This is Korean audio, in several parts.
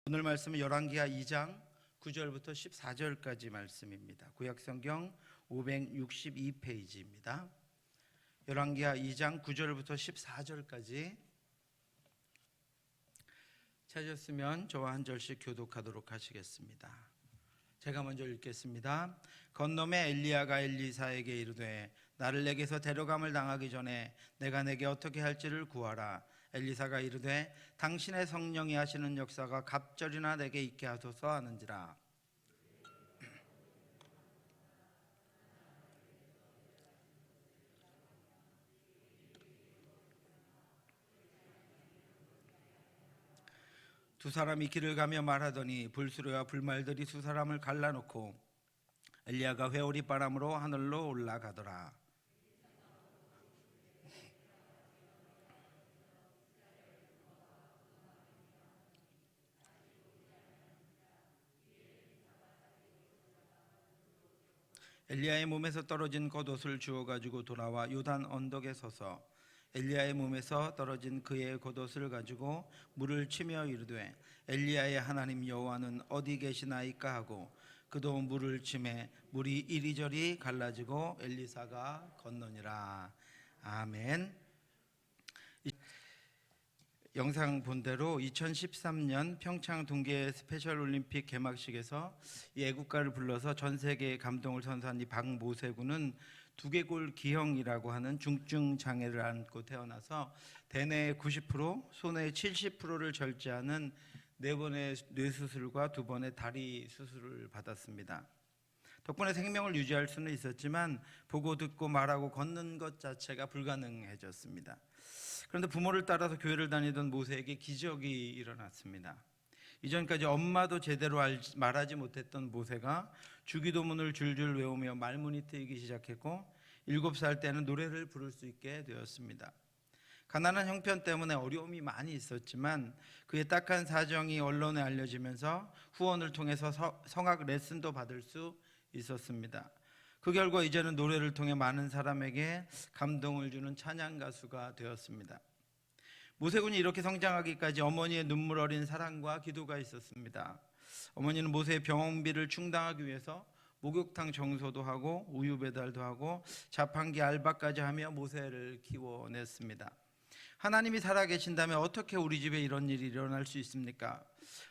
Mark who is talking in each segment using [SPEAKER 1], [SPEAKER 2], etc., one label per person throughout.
[SPEAKER 1] 오늘 말씀은 열왕기하 2장 9절부터 14절까지 말씀입니다. 구약성경 562페이지입니다. 열왕기하 2장 9절부터 14절까지 찾으셨으면 저와 한 절씩 교독하도록 하시겠습니다. 제가 먼저 읽겠습니다. 건너매 엘리야가 엘리사에게 이르되 나를 내게서 데려감을 당하기 전에 내가 내게 어떻게 할지를 구하라. 엘리사가 이르되 당신의 성령이 하시는 역사가 갑절이나 내게 있게 하소서 하는지라. 두 사람이 길을 가며 말하더니 불수레와 불말들이 두 사람을 갈라놓고 엘리야가 회오리 바람으로 하늘로 올라가더라. 엘리야의 몸에서 떨어진 겉옷을 주워 가지고 돌아와 요단 언덕에 서서 엘리야의 몸에서 떨어진 그의 겉옷을 가지고 물을 치며 이르되 엘리야의 하나님 여호와는 어디 계시나이까 하고 그도 물을 치매 물이 이리저리 갈라지고 엘리사가 건너니라. 아멘. 영상 본 대로 2013년 평창 동계 스페셜 올림픽 개막식에서 이 애국가를 불러서 전 세계에 감동을 선사한 이 박모세군은 두개골 기형이라고 하는 중증 장애를 안고 태어나서 대뇌의 90%, 소뇌의 70%를 절제하는 4번의 뇌수술과 2번의 다리 수술을 받았습니다. 덕분에 생명을 유지할 수는 있었지만 보고 듣고 말하고 걷는 것 자체가 불가능해졌습니다. 그런데 부모를 따라서 교회를 다니던 모세에게 기적이 일어났습니다. 이전까지 엄마도 제대로 말하지 못했던 모세가 주기도문을 줄줄 외우며 말문이 트이기 시작했고 7살 때는 노래를 부를 수 있게 되었습니다. 가난한 형편 때문에 어려움이 많이 있었지만 그의 딱한 사정이 언론에 알려지면서 후원을 통해서 성악 레슨도 받을 수 있었습니다. 그 결과 이제는 노래를 통해 많은 사람에게 감동을 주는 찬양 가수가 되었습니다. 모세군이 이렇게 성장하기까지 어머니의 눈물 어린 사랑과 기도가 있었습니다. 어머니는 모세의 병원비를 충당하기 위해서 목욕탕 청소도 하고 우유 배달도 하고 자판기 알바까지 하며 모세를 키워냈습니다. 하나님이 살아계신다면 어떻게 우리 집에 이런 일이 일어날 수 있습니까?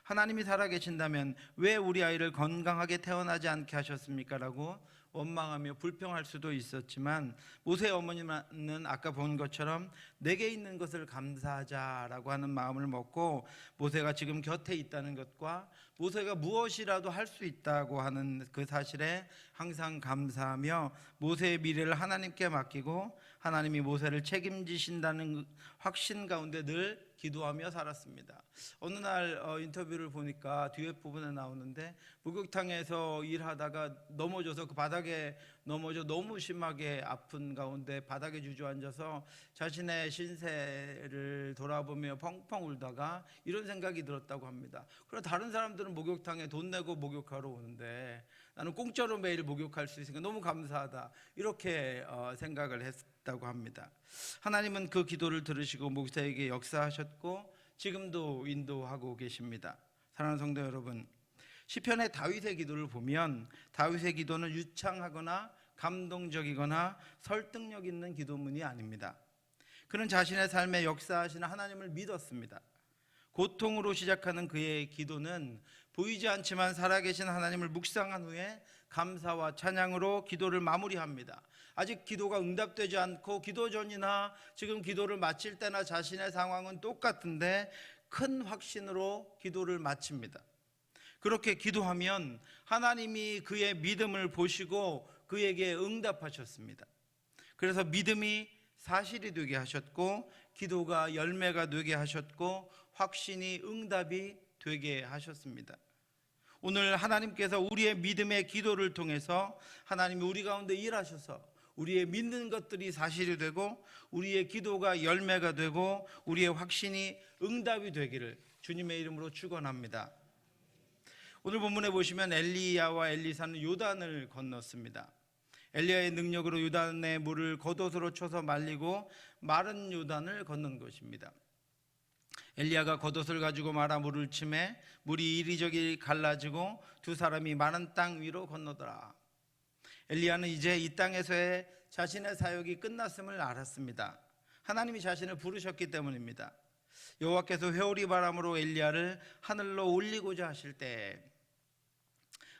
[SPEAKER 1] 하나님이 살아계신다면 왜 우리 아이를 건강하게 태어나지 않게 하셨습니까? 라고 원망하며 불평할 수도 있었지만 모세의 어머니는 아까 본 것처럼 내게 있는 것을 감사하자라고 하는 마음을 먹고 모세가 지금 곁에 있다는 것과 모세가 무엇이라도 할 수 있다고 하는 그 사실에 항상 감사하며 모세의 미래를 하나님께 맡기고 하나님이 모세를 책임지신다는 확신 가운데 늘 기도하며 살았습니다. 어느 날 인터뷰를 보니까 뒤에 부분에 나오는데 목욕탕에서 일하다가 넘어져서 그 바닥에 넘어져 너무 심하게 아픈 가운데 바닥에 주저앉아서 자신의 신세를 돌아보며 펑펑 울다가 이런 생각이 들었다고 합니다. 그럼 다른 사람들은 목욕탕에 돈 내고 목욕하러 오는데 나는 공짜로 매일 목욕할 수 있으니까 너무 감사하다 이렇게 생각을 했다고 합니다. 하나님은 그 기도를 들으시고 모세에게 역사하셨고 지금도 인도하고 계십니다. 사랑하는 성도 여러분, 시편의 다윗의 기도를 보면 다윗의 기도는 유창하거나 감동적이거나 설득력 있는 기도문이 아닙니다. 그는 자신의 삶에 역사하시는 하나님을 믿었습니다. 고통으로 시작하는 그의 기도는 보이지 않지만 살아계신 하나님을 묵상한 후에 감사와 찬양으로 기도를 마무리합니다. 아직 기도가 응답되지 않고 기도 전이나 지금 기도를 마칠 때나 자신의 상황은 똑같은데 큰 확신으로 기도를 마칩니다. 그렇게 기도하면 하나님이 그의 믿음을 보시고 그에게 응답하셨습니다. 그래서 믿음이 사실이 되게 하셨고 기도가 열매가 되게 하셨고 확신이 응답이 되게 하셨습니다. 오늘 하나님께서 우리의 믿음의 기도를 통해서 하나님이 우리 가운데 일하셔서 우리의 믿는 것들이 사실이 되고 우리의 기도가 열매가 되고 우리의 확신이 응답이 되기를 주님의 이름으로 축원합니다. 오늘 본문에 보시면 엘리야와 엘리사는 요단을 건넜습니다. 엘리야의 능력으로 요단의 물을 겉옷으로 쳐서 말리고 마른 요단을 건넌 것입니다. 엘리야가 겉옷을 가지고 말아 물을 치매 물이 이리저리 갈라지고 두 사람이 마른 땅 위로 건너더라. 엘리야는 이제 이 땅에서의 자신의 사역이 끝났음을 알았습니다. 하나님이 자신을 부르셨기 때문입니다. 여호와께서 회오리 바람으로 엘리야를 하늘로 올리고자 하실 때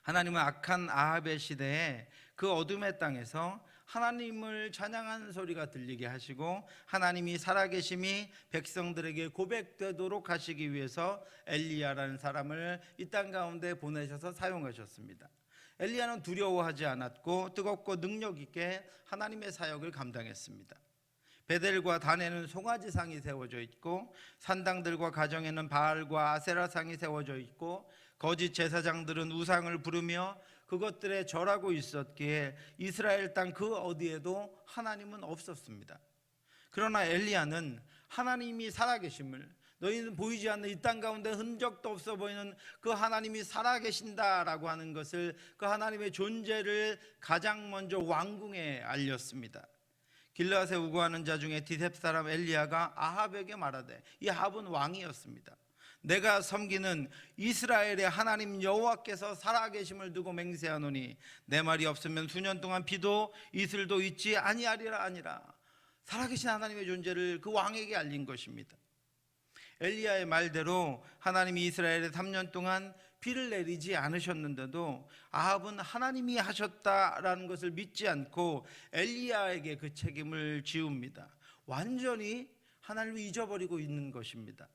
[SPEAKER 1] 하나님은 악한 아합의 시대에 그 어둠의 땅에서 하나님을 찬양하는 소리가 들리게 하시고 하나님이 살아계심이 백성들에게 고백되도록 하시기 위해서 엘리야라는 사람을 이 땅 가운데 보내셔서 사용하셨습니다. 엘리야는 두려워하지 않았고 뜨겁고 능력 있게 하나님의 사역을 감당했습니다. 베델과 단에는 송아지상이 세워져 있고 산당들과 가정에는 바알과 아세라상이 세워져 있고 거짓 제사장들은 우상을 부르며 그것들에 절하고 있었기에 이스라엘 땅 그 어디에도 하나님은 없었습니다. 그러나 엘리야는 하나님이 살아계심을, 너희는 보이지 않는 이 땅 가운데 흔적도 없어 보이는 그 하나님이 살아계신다라고 하는 것을, 그 하나님의 존재를 가장 먼저 왕궁에 알렸습니다. 길르앗에 우거하는 자 중에 디셉 사람 엘리야가 아합에게 말하되, 이 아합은 왕이었습니다. 내가 섬기는 이스라엘의 하나님 여호와께서 살아계심을 두고 맹세하노니 내 말이 없으면 수년 동안 비도 이슬도 있지 아니하리라. 아니라 살아계신 하나님의 존재를 그 왕에게 알린 것입니다. 엘리야의 말대로 하나님이 이스라엘에 3년 동안 비를 내리지 않으셨는데도 아합은 하나님이 하셨다라는 것을 믿지 않고 엘리야에게 그 책임을 지웁니다. 완전히 하나님을 잊어버리고 있는 것입니다.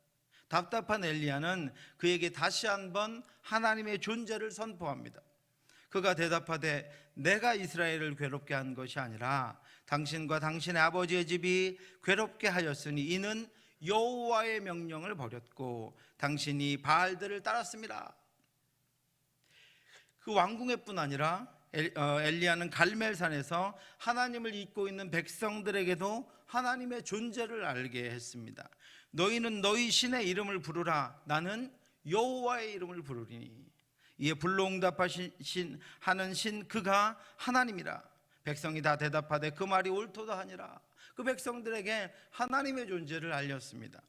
[SPEAKER 1] 답답한 엘리야는 그에게 다시 한번 하나님의 존재를 선포합니다. 그가 대답하되, 내가 이스라엘을 괴롭게 한 것이 아니라 당신과 당신의 아버지의 집이 괴롭게 하였으니 이는 여호와의 명령을 버렸고 당신이 바알들을 따랐습니다. 그 왕궁에뿐 아니라 엘리야는 갈멜산에서 하나님을 잊고 있는 백성들에게도 하나님의 존재를 알게 했습니다. 너희는 너희 신의 이름을 부르라. 나는 여호와의 이름을 부르리니 이에 불로응답하는 신 그가 하나님이라. 백성이 다 대답하되 그 말이 옳도다 하니라. 그 백성들에게 하나님의 존재를 알렸습니다.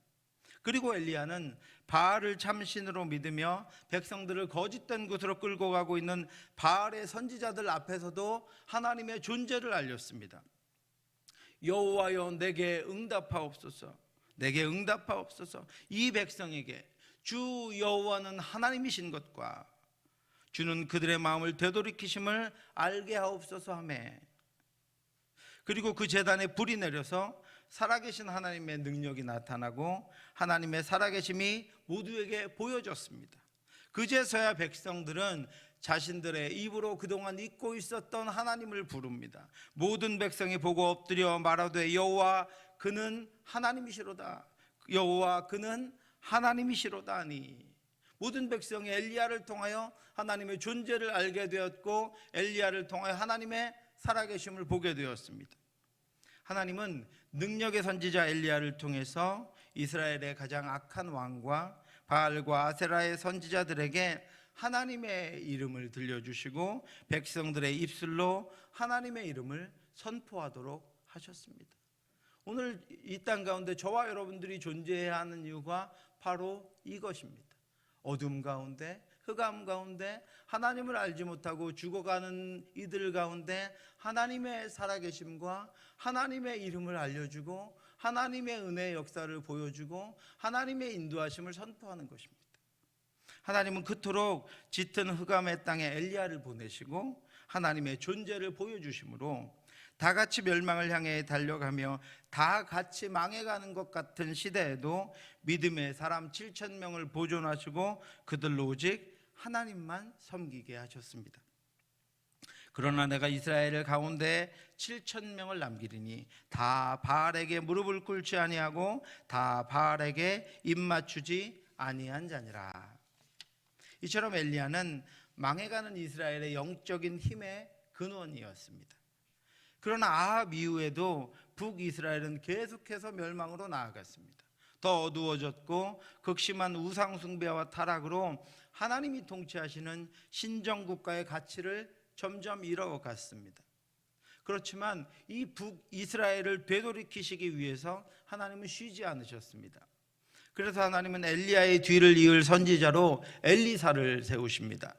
[SPEAKER 1] 그리고 엘리야는 바알을 참신으로 믿으며 백성들을 거짓된 곳으로 끌고 가고 있는 바알의 선지자들 앞에서도 하나님의 존재를 알렸습니다. 여호와여 내게 응답하옵소서. 내게 응답하옵소서. 이 백성에게 주 여호와는 하나님이신 것과 주는 그들의 마음을 되돌이키심을 알게 하옵소서 하며, 그리고 그 제단에 불이 내려서 살아계신 하나님의 능력이 나타나고 하나님의 살아계심이 모두에게 보여졌습니다. 그제서야 백성들은 자신들의 입으로 그동안 잊고 있었던 하나님을 부릅니다. 모든 백성이 보고 엎드려 말하되 여호와 그는 하나님이시로다. 여호와 그는 하나님이시로다 하니, 모든 백성이 엘리야를 통하여 하나님의 존재를 알게 되었고 엘리야를 통하여 하나님의 살아계심을 보게 되었습니다. 하나님은 능력의 선지자 엘리야를 통해서 이스라엘의 가장 악한 왕과 바알과 아세라의 선지자들에게 하나님의 이름을 들려주시고 백성들의 입술로 하나님의 이름을 선포하도록 하셨습니다. 오늘 이 땅 가운데 저와 여러분들이 존재해야 하는 이유가 바로 이것입니다. 어둠 가운데, 흑암 가운데, 하나님을 알지 못하고 죽어가는 이들 가운데 하나님의 살아계심과 하나님의 이름을 알려주고 하나님의 은혜의 역사를 보여주고 하나님의 인도하심을 선포하는 것입니다. 하나님은 그토록 짙은 흑암의 땅에 엘리야를 보내시고 하나님의 존재를 보여주심으로 다 같이 멸망을 향해 달려가며 다 같이 망해가는 것 같은 시대에도 믿음의 사람 7,000명을 보존하시고 그들로 오직 하나님만 섬기게 하셨습니다. 그러나 내가 이스라엘 가운데 7,000명을 남기리니 다 바알에게 무릎을 꿇지 아니하고 다 바알에게 입맞추지 아니한 자니라. 이처럼 엘리야는 망해가는 이스라엘의 영적인 힘의 근원이었습니다. 그러나 아합 이후에도 북이스라엘은 계속해서 멸망으로 나아갔습니다. 더 어두워졌고 극심한 우상 숭배와 타락으로 하나님이 통치하시는 신정국가의 가치를 점점 잃어갔습니다. 그렇지만 이 북이스라엘을 되돌이키시기 위해서 하나님은 쉬지 않으셨습니다. 그래서 하나님은 엘리야의 뒤를 이을 선지자로 엘리사를 세우십니다.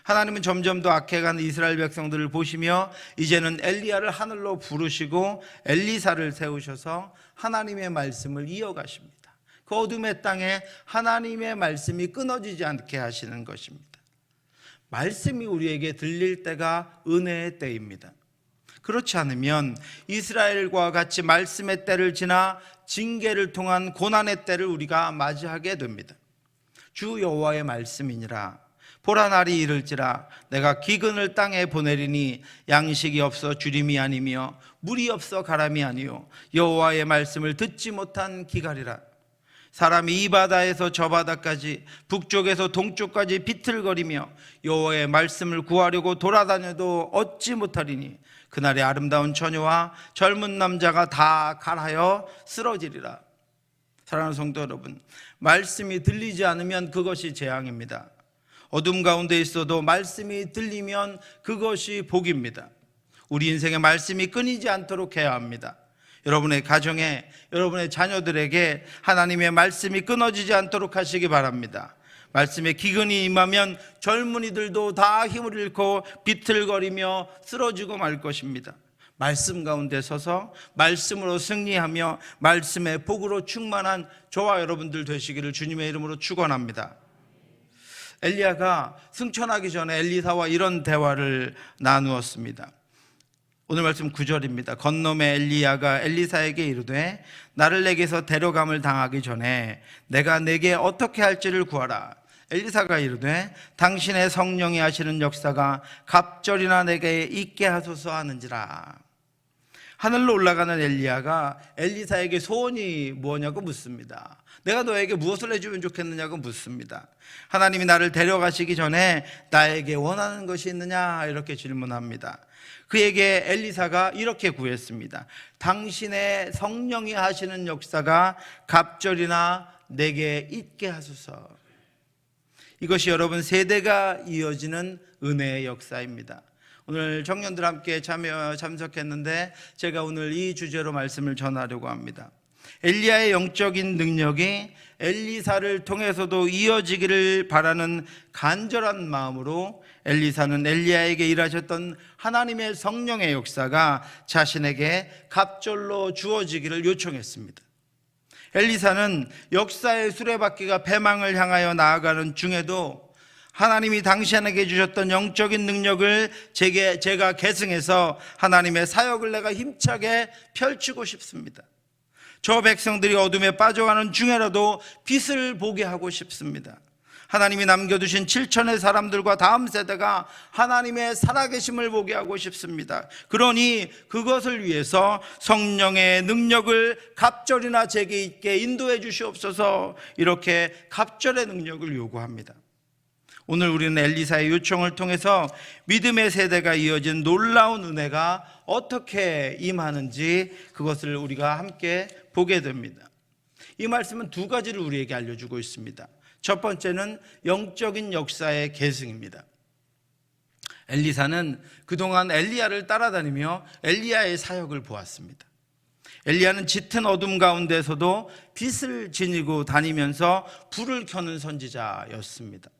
[SPEAKER 1] 하나님은 점점 더 악해가는 이스라엘 백성들을 보시며 이제는 엘리야를 하늘로 부르시고 엘리사를 세우셔서 하나님의 말씀을 이어가십니다. 그 어둠의 땅에 하나님의 말씀이 끊어지지 않게 하시는 것입니다. 말씀이 우리에게 들릴 때가 은혜의 때입니다. 그렇지 않으면 이스라엘과 같이 말씀의 때를 지나 징계를 통한 고난의 때를 우리가 맞이하게 됩니다. 주 여호와의 말씀이니라. 보라 날이 이를지라 내가 기근을 땅에 보내리니 양식이 없어 주림이 아니며 물이 없어 가람이 아니요 여호와의 말씀을 듣지 못한 기갈이라. 사람이 이 바다에서 저 바다까지 북쪽에서 동쪽까지 비틀거리며 여호와의 말씀을 구하려고 돌아다녀도 얻지 못하리니 그날에 아름다운 처녀와 젊은 남자가 다 갈하여 쓰러지리라. 사랑하는 성도 여러분, 말씀이 들리지 않으면 그것이 재앙입니다. 어둠 가운데 있어도 말씀이 들리면 그것이 복입니다. 우리 인생의 말씀이 끊이지 않도록 해야 합니다. 여러분의 가정에, 여러분의 자녀들에게 하나님의 말씀이 끊어지지 않도록 하시기 바랍니다. 말씀에 기근이 임하면 젊은이들도 다 힘을 잃고 비틀거리며 쓰러지고 말 것입니다. 말씀 가운데 서서 말씀으로 승리하며 말씀의 복으로 충만한 저와 여러분들 되시기를 주님의 이름으로 축원합니다. 엘리야가 승천하기 전에 엘리사와 이런 대화를 나누었습니다. 오늘 말씀 9절입니다. 건너매 엘리야가 엘리사에게 이르되 나를 내게서 데려감을 당하기 전에 내가 내게 어떻게 할지를 구하라. 엘리사가 이르되 당신의 성령이 하시는 역사가 갑절이나 내게 있게 하소서 하는지라. 하늘로 올라가는 엘리야가 엘리사에게 소원이 뭐냐고 묻습니다. 내가 너에게 무엇을 해주면 좋겠느냐고 묻습니다. 하나님이 나를 데려가시기 전에 나에게 원하는 것이 있느냐 이렇게 질문합니다. 그에게 엘리사가 이렇게 구했습니다. 당신의 성령이 하시는 역사가 갑절이나 내게 있게 하소서. 이것이 여러분 세대가 이어지는 은혜의 역사입니다. 오늘 청년들 함께 참석했는데 제가 오늘 이 주제로 말씀을 전하려고 합니다. 엘리야의 영적인 능력이 엘리사를 통해서도 이어지기를 바라는 간절한 마음으로 엘리사는 엘리야에게 일하셨던 하나님의 성령의 역사가 자신에게 갑절로 주어지기를 요청했습니다. 엘리사는 역사의 수레바퀴가 패망을 향하여 나아가는 중에도 하나님이 당신에게 주셨던 영적인 능력을 제가 계승해서 하나님의 사역을 내가 힘차게 펼치고 싶습니다. 저 백성들이 어둠에 빠져가는 중에라도 빛을 보게 하고 싶습니다. 하나님이 남겨두신 7천의 사람들과 다음 세대가 하나님의 살아계심을 보게 하고 싶습니다. 그러니 그것을 위해서 성령의 능력을 갑절이나 제게 있게 인도해 주시옵소서. 이렇게 갑절의 능력을 요구합니다. 오늘 우리는 엘리사의 요청을 통해서 믿음의 세대가 이어진 놀라운 은혜가 어떻게 임하는지 그것을 우리가 함께 보게 됩니다. 이 말씀은 두 가지를 우리에게 알려주고 있습니다. 첫 번째는 영적인 역사의 계승입니다. 엘리사는 그동안 엘리야를 따라다니며 엘리야의 사역을 보았습니다. 엘리야는 짙은 어둠 가운데서도 빛을 지니고 다니면서 불을 켜는 선지자였습니다.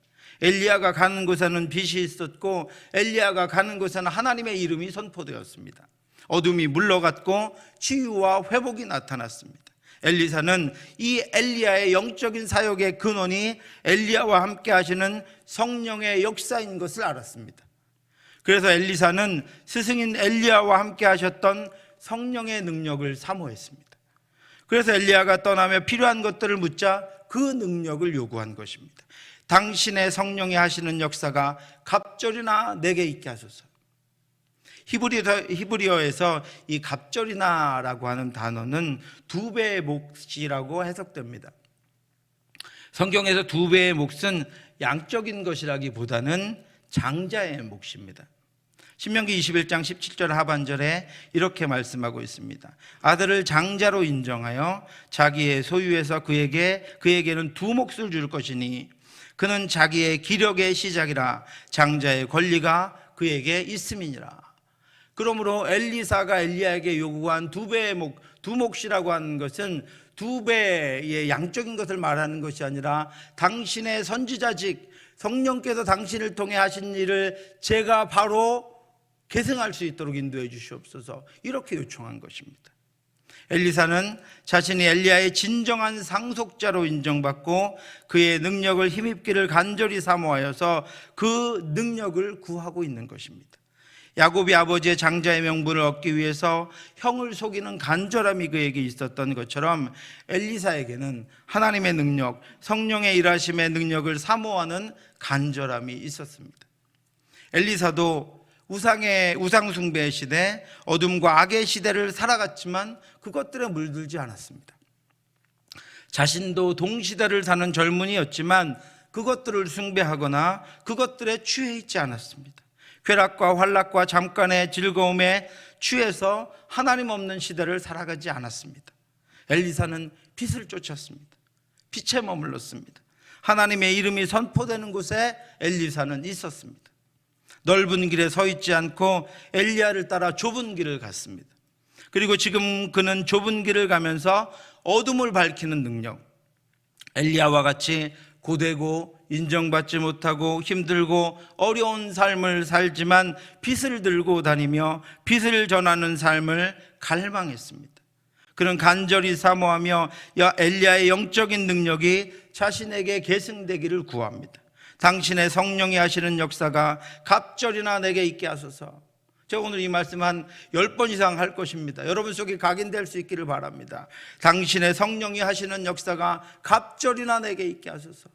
[SPEAKER 1] 엘리야가 가는 곳에는 빛이 있었고 엘리야가 가는 곳에는 하나님의 이름이 선포되었습니다. 어둠이 물러갔고 치유와 회복이 나타났습니다. 엘리사는 이 엘리야의 영적인 사역의 근원이 엘리야와 함께 하시는 성령의 역사인 것을 알았습니다. 그래서 엘리사는 스승인 엘리야와 함께 하셨던 성령의 능력을 사모했습니다. 그래서 엘리야가 떠나며 필요한 것들을 묻자 그 능력을 요구한 것입니다. 당신의 성령이 하시는 역사가 갑절이나 내게 있게 하소서. 히브리어에서 이 갑절이나라고 하는 단어는 두 배의 몫이라고 해석됩니다. 성경에서 두 배의 몫은 양적인 것이라기보다는 장자의 몫입니다. 신명기 21장 17절 하반절에 이렇게 말씀하고 있습니다. 아들을 장자로 인정하여 자기의 소유에서 그에게는 두 몫을 줄 것이니 그는 자기의 기력의 시작이라 장자의 권리가 그에게 있음이니라. 그러므로 엘리사가 엘리야에게 요구한 두 몫이라고 하는 것은 두 배의 양적인 것을 말하는 것이 아니라 당신의 선지자직 성령께서 당신을 통해 하신 일을 제가 바로 계승할 수 있도록 인도해 주시옵소서, 이렇게 요청한 것입니다. 엘리사는 자신이 엘리야의 진정한 상속자로 인정받고 그의 능력을 힘입기를 간절히 사모하여서 그 능력을 구하고 있는 것입니다. 야곱이 아버지의 장자의 명분을 얻기 위해서 형을 속이는 간절함이 그에게 있었던 것처럼 엘리사에게는 하나님의 능력, 성령의 일하심의 능력을 사모하는 간절함이 있었습니다. 엘리사도 우상 숭배의 시대, 어둠과 악의 시대를 살아갔지만 그것들에 물들지 않았습니다. 자신도 동시대를 사는 젊은이였지만 그것들을 숭배하거나 그것들에 취해 있지 않았습니다. 쾌락과 환락과 잠깐의 즐거움에 취해서 하나님 없는 시대를 살아가지 않았습니다. 엘리사는 빛을 쫓았습니다. 빛에 머물렀습니다. 하나님의 이름이 선포되는 곳에 엘리사는 있었습니다. 넓은 길에 서 있지 않고 엘리야를 따라 좁은 길을 갔습니다. 그리고 지금 그는 좁은 길을 가면서 어둠을 밝히는 능력, 엘리야와 같이 고되고 인정받지 못하고 힘들고 어려운 삶을 살지만 빛을 들고 다니며 빛을 전하는 삶을 갈망했습니다. 그는 간절히 사모하며 엘리야의 영적인 능력이 자신에게 계승되기를 구합니다. 당신의 성령이 하시는 역사가 갑절이나 내게 있게 하소서. 제가 오늘 이 말씀 한 10번 이상 할 것입니다. 여러분 속에 각인될 수 있기를 바랍니다. 당신의 성령이 하시는 역사가 갑절이나 내게 있게 하소서.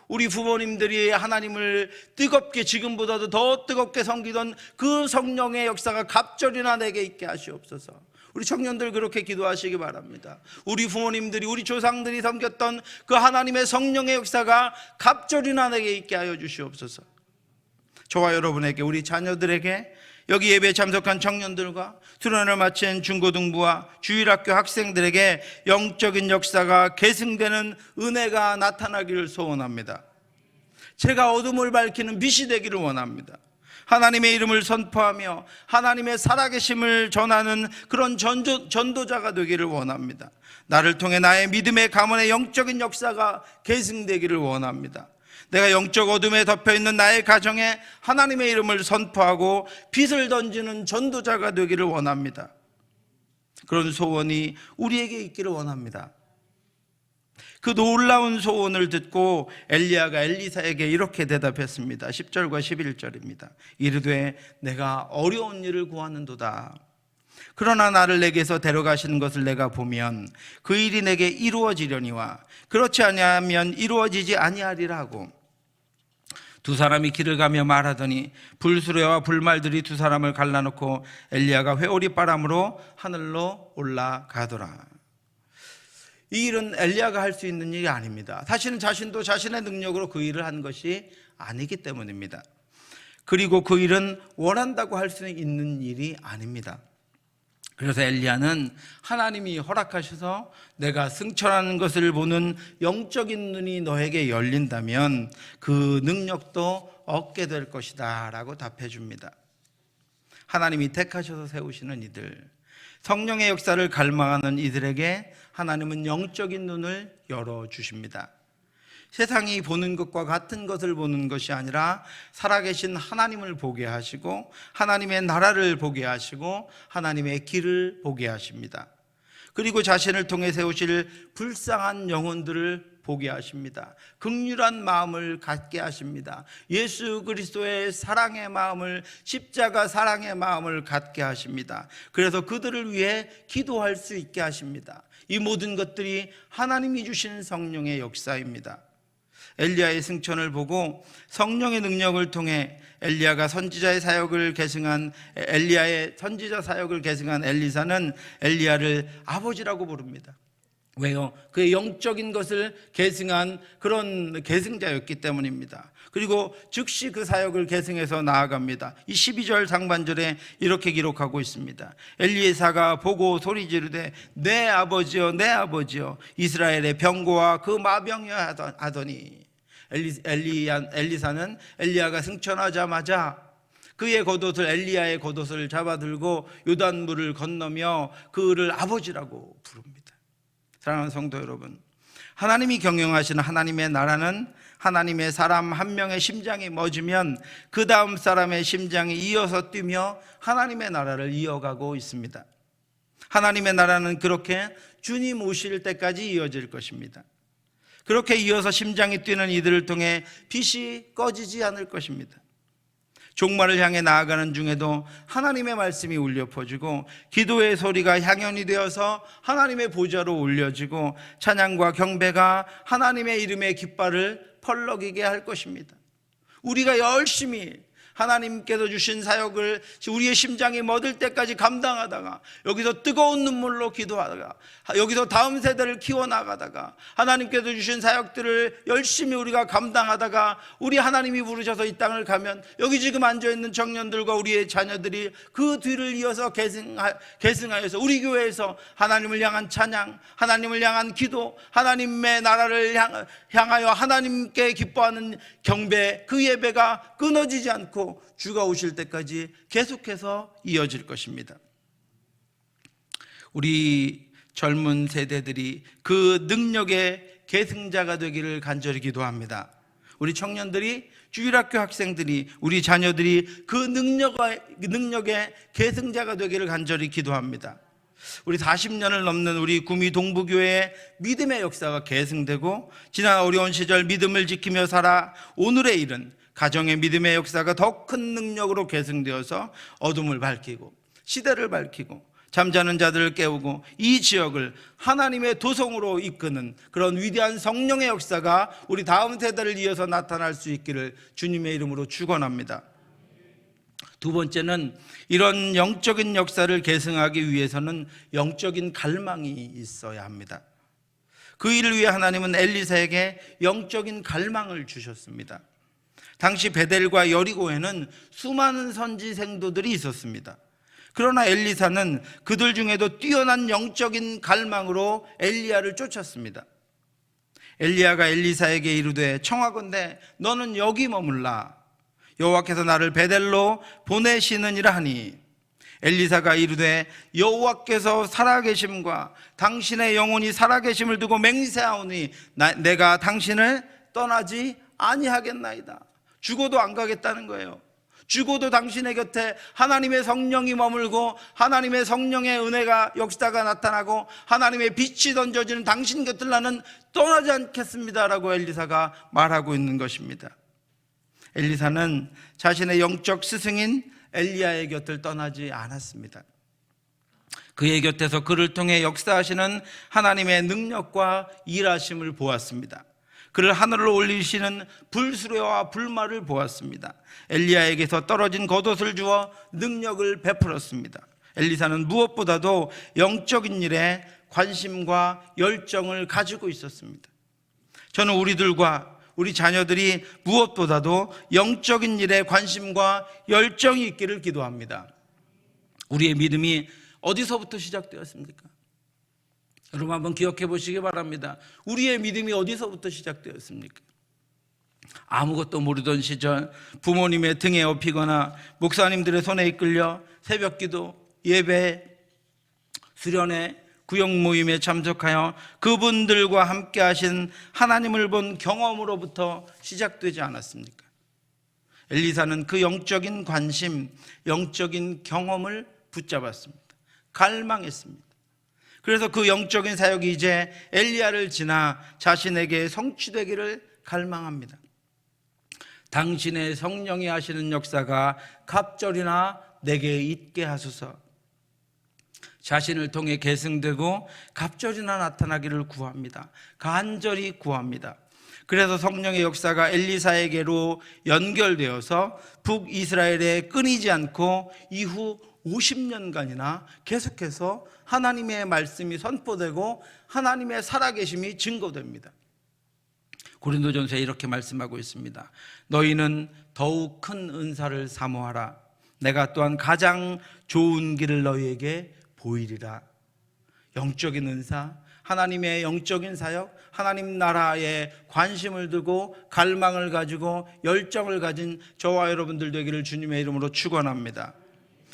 [SPEAKER 1] 우리 부모님들이 하나님을 뜨겁게, 지금보다도 더 뜨겁게 섬기던 그 성령의 역사가 갑절이나 내게 있게 하시옵소서. 우리 청년들 그렇게 기도하시기 바랍니다. 우리 부모님들이, 우리 조상들이 섬겼던 그 하나님의 성령의 역사가 갑절이나 내게 있게 하여 주시옵소서. 저와 여러분에게, 우리 자녀들에게, 여기 예배에 참석한 청년들과 수련을 마친 중고등부와 주일학교 학생들에게 영적인 역사가 계승되는 은혜가 나타나기를 소원합니다. 제가 어둠을 밝히는 빛이 되기를 원합니다. 하나님의 이름을 선포하며 하나님의 살아계심을 전하는 그런 전도자가 되기를 원합니다. 나를 통해 나의 믿음의 가문의 영적인 역사가 계승되기를 원합니다. 내가 영적 어둠에 덮여있는 나의 가정에 하나님의 이름을 선포하고 빛을 던지는 전도자가 되기를 원합니다. 그런 소원이 우리에게 있기를 원합니다. 그 놀라운 소원을 듣고 엘리야가 엘리사에게 이렇게 대답했습니다. 10절과 11절입니다. 이르되 내가 어려운 일을 구하는도다. 그러나 나를 내게서 데려가시는 것을 내가 보면 그 일이 내게 이루어지려니와 그렇지 아니하면 이루어지지 아니하리라 하고, 두 사람이 길을 가며 말하더니 불수레와 불말들이 두 사람을 갈라놓고 엘리야가 회오리 바람으로 하늘로 올라가더라. 이 일은 엘리야가 할 수 있는 일이 아닙니다. 사실은 자신도 자신의 능력으로 그 일을 한 것이 아니기 때문입니다. 그리고 그 일은 원한다고 할 수 있는 일이 아닙니다. 그래서 엘리야는 하나님이 허락하셔서 내가 승천하는 것을 보는 영적인 눈이 너에게 열린다면 그 능력도 얻게 될 것이다 라고 답해 줍니다. 하나님이 택하셔서 세우시는 이들, 성령의 역사를 갈망하는 이들에게 하나님은 영적인 눈을 열어주십니다. 세상이 보는 것과 같은 것을 보는 것이 아니라 살아계신 하나님을 보게 하시고 하나님의 나라를 보게 하시고 하나님의 길을 보게 하십니다. 그리고 자신을 통해 세우실 불쌍한 영혼들을 보게 하십니다. 긍휼한 마음을 갖게 하십니다. 예수 그리스도의 사랑의 마음을, 십자가 사랑의 마음을 갖게 하십니다. 그래서 그들을 위해 기도할 수 있게 하십니다. 이 모든 것들이 하나님이 주신 성령의 역사입니다. 엘리야의 승천을 보고 성령의 능력을 통해 엘리야의 선지자 사역을 계승한 엘리사는 엘리야를 아버지라고 부릅니다. 왜요? 그의 영적인 것을 계승한 그런 계승자였기 때문입니다. 그리고 즉시 그 사역을 계승해서 나아갑니다. 이 12절 상반절에 이렇게 기록하고 있습니다. 엘리사가 보고 소리 지르되 내 아버지여 내 아버지여 이스라엘의 병고와 그 마병이여 하더니, 엘리사는 엘리야가 승천하자마자 그의 겉옷을, 엘리야의 겉옷을 잡아들고 요단물을 건너며 그를 아버지라고 부릅니다. 사랑하는 성도 여러분, 하나님이 경영하시는 하나님의 나라는 하나님의 사람 한 명의 심장이 멎으면 그 다음 사람의 심장이 이어서 뛰며 하나님의 나라를 이어가고 있습니다. 하나님의 나라는 그렇게 주님 오실 때까지 이어질 것입니다. 그렇게 이어서 심장이 뛰는 이들을 통해 빛이 꺼지지 않을 것입니다. 종말을 향해 나아가는 중에도 하나님의 말씀이 울려 퍼지고 기도의 소리가 향연이 되어서 하나님의 보좌로 올려지고 찬양과 경배가 하나님의 이름의 깃발을 펄럭이게 할 것입니다. 우리가 열심히 하나님께서 주신 사역을 우리의 심장이 멎을 때까지 감당하다가, 여기서 뜨거운 눈물로 기도하다가, 여기서 다음 세대를 키워나가다가, 하나님께서 주신 사역들을 열심히 우리가 감당하다가 우리 하나님이 부르셔서 이 땅을 가면 여기 지금 앉아있는 청년들과 우리의 자녀들이 그 뒤를 이어서 계승하여서 우리 교회에서 하나님을 향한 찬양, 하나님을 향한 기도, 하나님의 나라를 향하여 하나님께 기뻐하는 경배, 그 예배가 끊어지지 않고 주가 오실 때까지 계속해서 이어질 것입니다. 우리 젊은 세대들이 그 능력의 계승자가 되기를 간절히 기도합니다. 우리 청년들이, 주일학교 학생들이, 우리 자녀들이 그 능력의 계승자가 되기를 간절히 기도합니다. 우리 40년을 넘는 우리 구미 동부교회의 믿음의 역사가 계승되고, 지난 어려운 시절 믿음을 지키며 살아 오늘에 이른 가정의 믿음의 역사가 더 큰 능력으로 계승되어서 어둠을 밝히고 시대를 밝히고 잠자는 자들을 깨우고 이 지역을 하나님의 도성으로 이끄는 그런 위대한 성령의 역사가 우리 다음 세대를 이어서 나타날 수 있기를 주님의 이름으로 축원합니다. 두 번째는, 이런 영적인 역사를 계승하기 위해서는 영적인 갈망이 있어야 합니다. 그 일을 위해 하나님은 엘리사에게 영적인 갈망을 주셨습니다. 당시 베델과 여리고에는 수많은 선지 생도들이 있었습니다. 그러나 엘리사는 그들 중에도 뛰어난 영적인 갈망으로 엘리야를 쫓았습니다. 엘리야가 엘리사에게 이르되 청하건대 너는 여기 머물라. 여호와께서 나를 베델로 보내시느니라 하니, 엘리사가 이르되 여호와께서 살아계심과 당신의 영혼이 살아계심을 두고 맹세하오니 내가 당신을 떠나지 아니하겠나이다. 죽어도 안 가겠다는 거예요. 죽어도 당신의 곁에 하나님의 성령이 머물고 하나님의 성령의 은혜가 역사가 나타나고 하나님의 빛이 던져지는 당신 곁을 나는 떠나지 않겠습니다라고 엘리사가 말하고 있는 것입니다. 엘리사는 자신의 영적 스승인 엘리야의 곁을 떠나지 않았습니다. 그의 곁에서 그를 통해 역사하시는 하나님의 능력과 일하심을 보았습니다. 그를 하늘로 올리시는 불수레와 불말을 보았습니다. 엘리야에게서 떨어진 겉옷을 주어 능력을 베풀었습니다. 엘리사는 무엇보다도 영적인 일에 관심과 열정을 가지고 있었습니다. 저는 우리들과 우리 자녀들이 무엇보다도 영적인 일에 관심과 열정이 있기를 기도합니다. 우리의 믿음이 어디서부터 시작되었습니까? 여러분 한번 기억해 보시기 바랍니다. 우리의 믿음이 어디서부터 시작되었습니까? 아무것도 모르던 시절 부모님의 등에 업히거나 목사님들의 손에 이끌려 새벽기도, 예배, 수련회, 구역 모임에 참석하여 그분들과 함께 하신 하나님을 본 경험으로부터 시작되지 않았습니까? 엘리사는 그 영적인 관심, 영적인 경험을 붙잡았습니다. 갈망했습니다. 그래서 그 영적인 사역이 이제 엘리야를 지나 자신에게 성취되기를 갈망합니다. 당신의 성령이 하시는 역사가 갑절이나 내게 있게 하소서. 자신을 통해 계승되고 갑절이나 나타나기를 구합니다. 간절히 구합니다. 그래서 성령의 역사가 엘리사에게로 연결되어서 북이스라엘에 끊이지 않고 이후 50년간이나 계속해서 하나님의 말씀이 선포되고 하나님의 살아계심이 증거됩니다. 고린도전서에 이렇게 말씀하고 있습니다. 너희는 더욱 큰 은사를 사모하라. 내가 또한 가장 좋은 길을 너희에게 보이리라. 영적인 은사, 하나님의 영적인 사역, 하나님 나라에 관심을 두고 갈망을 가지고 열정을 가진 저와 여러분들 되기를 주님의 이름으로 축원합니다.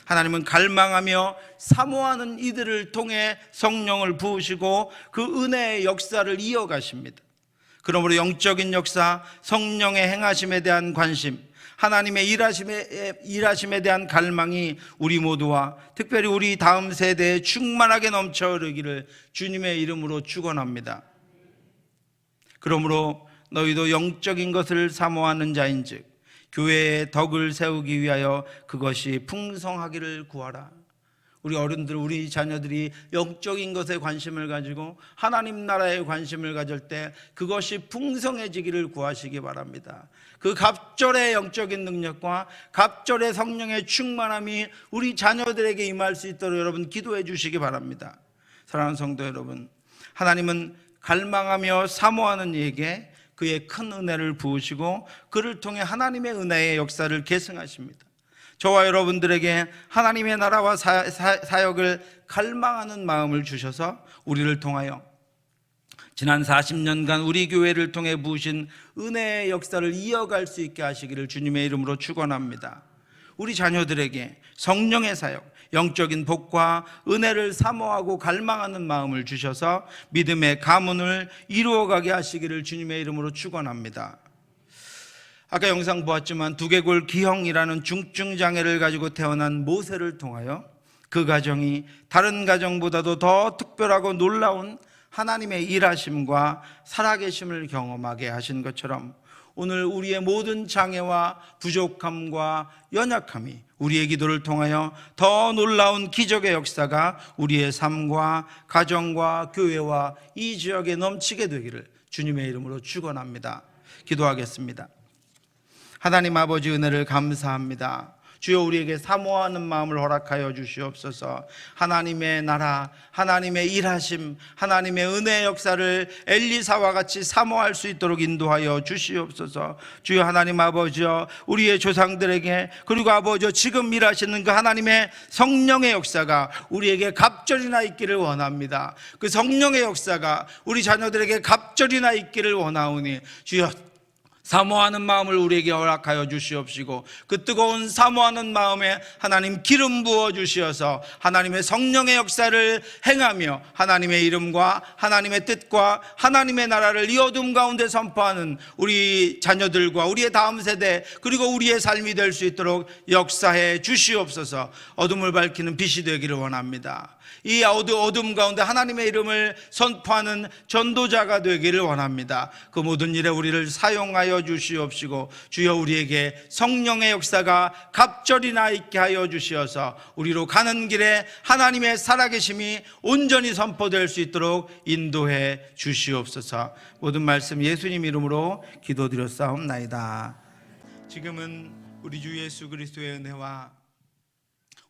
[SPEAKER 1] 하나님은 갈망하며 사모하는 이들을 통해 성령을 부으시고 그 은혜의 역사를 이어가십니다. 그러므로 영적인 역사, 성령의 행하심에 대한 관심, 하나님의 일하심에 대한 갈망이 우리 모두와 특별히 우리 다음 세대에 충만하게 넘쳐 흐르기를 주님의 이름으로 축원합니다. 그러므로 너희도 영적인 것을 사모하는 자인즉 교회의 덕을 세우기 위하여 그것이 풍성하기를 구하라. 우리 어른들, 우리 자녀들이 영적인 것에 관심을 가지고 하나님 나라에 관심을 가질 때 그것이 풍성해지기를 구하시기 바랍니다. 그 갑절의 영적인 능력과 갑절의 성령의 충만함이 우리 자녀들에게 임할 수 있도록 여러분 기도해 주시기 바랍니다. 사랑하는 성도 여러분, 하나님은 갈망하며 사모하는 이에게 그의 큰 은혜를 부으시고 그를 통해 하나님의 은혜의 역사를 계승하십니다. 저와 여러분들에게 하나님의 나라와 사역을 갈망하는 마음을 주셔서 우리를 통하여 지난 40년간 우리 교회를 통해 부으신 은혜의 역사를 이어갈 수 있게 하시기를 주님의 이름으로 축원합니다. 우리 자녀들에게 성령의 사역, 영적인 복과 은혜를 사모하고 갈망하는 마음을 주셔서 믿음의 가문을 이루어가게 하시기를 주님의 이름으로 축원합니다. 아까 영상 보았지만 두개골 기형이라는 중증장애를 가지고 태어난 모세를 통하여 그 가정이 다른 가정보다도 더 특별하고 놀라운 하나님의 일하심과 살아계심을 경험하게 하신 것처럼 오늘 우리의 모든 장애와 부족함과 연약함이 우리의 기도를 통하여 더 놀라운 기적의 역사가 우리의 삶과 가정과 교회와 이 지역에 넘치게 되기를 주님의 이름으로 축원합니다. 기도하겠습니다. 하나님 아버지, 은혜를 감사합니다. 주여, 우리에게 사모하는 마음을 허락하여 주시옵소서. 하나님의 나라, 하나님의 일하심, 하나님의 은혜의 역사를 엘리사와 같이 사모할 수 있도록 인도하여 주시옵소서. 주여 하나님 아버지여, 우리의 조상들에게 그리고 아버지여 지금 일하시는 그 하나님의 성령의 역사가 우리에게 갑절이나 있기를 원합니다. 그 성령의 역사가 우리 자녀들에게 갑절이나 있기를 원하오니 주여 사모하는 마음을 우리에게 허락하여 주시옵시고 그 뜨거운 사모하는 마음에 하나님 기름 부어 주시어서 하나님의 성령의 역사를 행하며 하나님의 이름과 하나님의 뜻과 하나님의 나라를 이 어둠 가운데 선포하는 우리 자녀들과 우리의 다음 세대 그리고 우리의 삶이 될 수 있도록 역사해 주시옵소서. 어둠을 밝히는 빛이 되기를 원합니다. 이 어둠 가운데 하나님의 이름을 선포하는 전도자가 되기를 원합니다. 그 모든 일에 우리를 사용하여 주시옵시고 주여 우리에게 성령의 역사가 갑절이나 있게 하여 주시어서 우리로 가는 길에 하나님의 살아계심이 온전히 선포될 수 있도록 인도해 주시옵소서. 모든 말씀 예수님 이름으로 기도드렸사옵나이다. 지금은 우리 주 예수 그리스도의 은혜와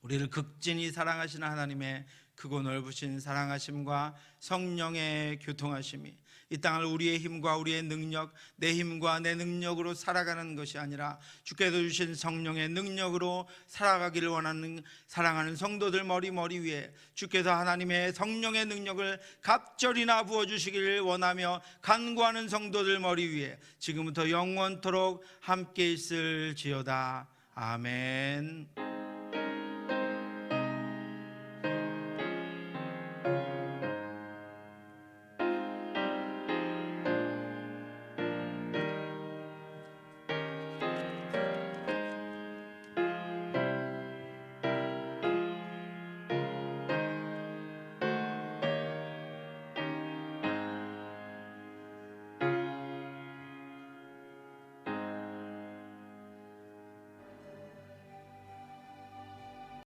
[SPEAKER 1] 우리를 극진히 사랑하시는 하나님의 크고 넓으신 사랑하심과 성령의 교통하심이 이 땅을 우리의 힘과 우리의 능력, 내 힘과 내 능력으로 살아가는 것이 아니라 주께서 주신 성령의 능력으로 살아가기를 원하는 사랑하는 성도들 머리 위에 주께서 하나님의 성령의 능력을 갑절이나 부어주시기를 원하며 간구하는 성도들 머리 위에 지금부터 영원토록 함께 있을지어다. 아멘.